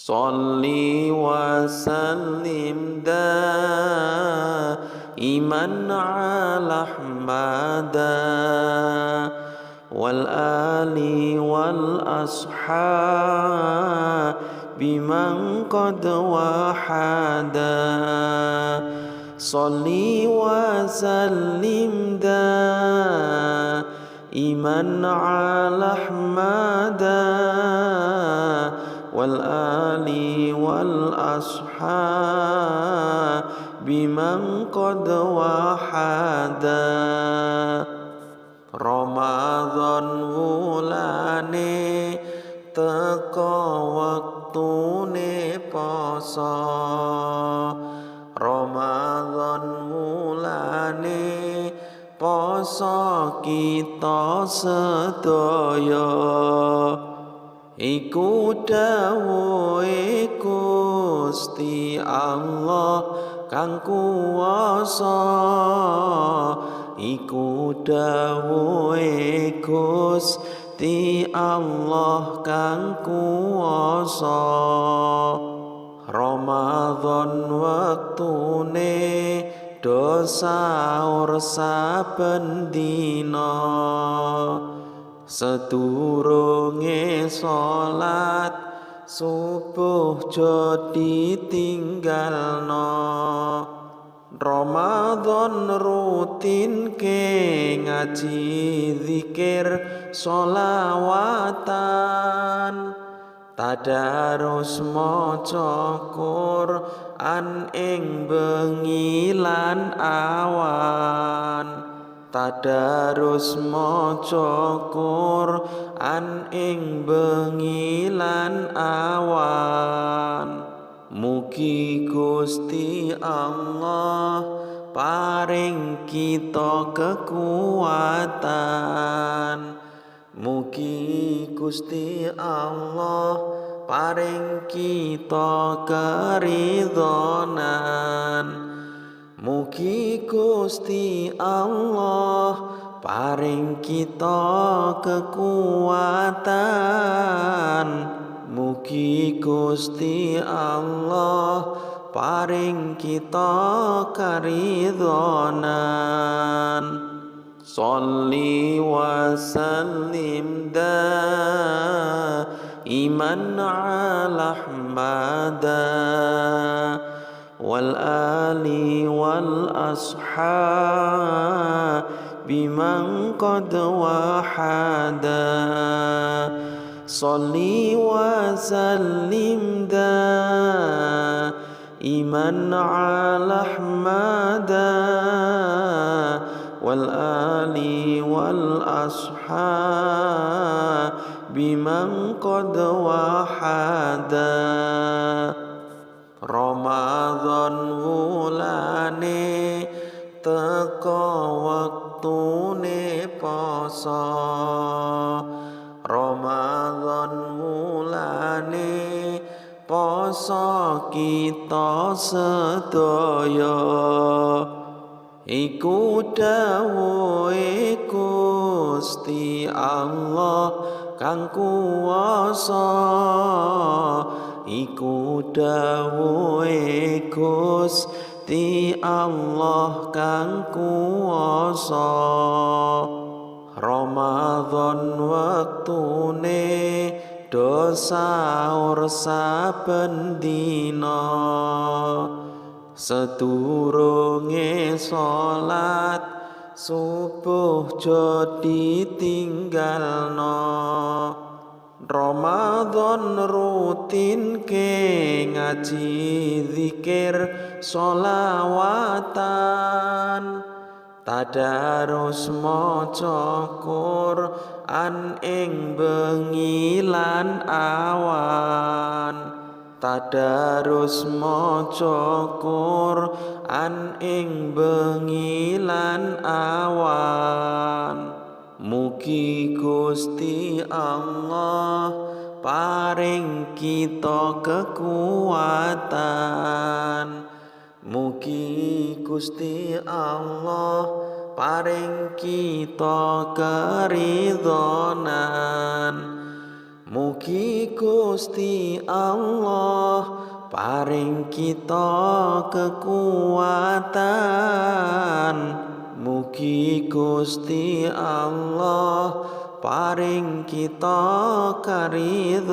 Sholli wa sallim daiman ala Ahmada wal ali wal ashabi man qad wahada. Sholli wa sallim daiman ala Ahmada wal ali wal ashabi man qad wahada. Ramadan wulane teka wektune poso. Ramadan wulane poso kita sedaya. Iku dawuhe Gusti Allah kang kuwasa. Iku dawuhe Gusti Allah kang kuwasa. Ramadan wektune do saur saben dina. Sedurunge salat subuh jo ditinggalno. Ramadan rutin ke ngaji zikir sholawatan. Tadarus maca Quran ing bengi lan awan. Tadarus maca Quran ing bengi lan awan. Mugi Gusti Allah paring kita kekuatan. Mugi Gusti Allah paring kita keridhonan. Mugi Gusti Allah paring kita kekuatan. Mugi Gusti Allah paring kita keridhonan. Sholli wa sallim daiman ala Ahmada wal ali wal ashabi man qad wahada. Sholli wa sallim daiman ala Ahmada wal ali wal ashabi man qad wahada. Ramadan wulane teka wektune poso. Ramadan wulane poso kita sedaya. Iku dawuhe Gusti Allah kang kuwasa. Iku dawuhe Gusti Allah kang kuwasa. Ramadan wektune do saur saben dina. Sedurunge salat subuh jo ditinggalno. Ramadan rutin ke ngaji zikir sholawatan. Tadarus maca Quran ing bengi lan awan. Tadarus maca Quran ing bengi lan awan. Mugi Gusti Allah paring kita kekuatan. Mugi Gusti Allah paring kita keridhonan. Mugi Gusti Allah paring kita kekuatan. Mugi Gusti Allah paring kita karidhonan.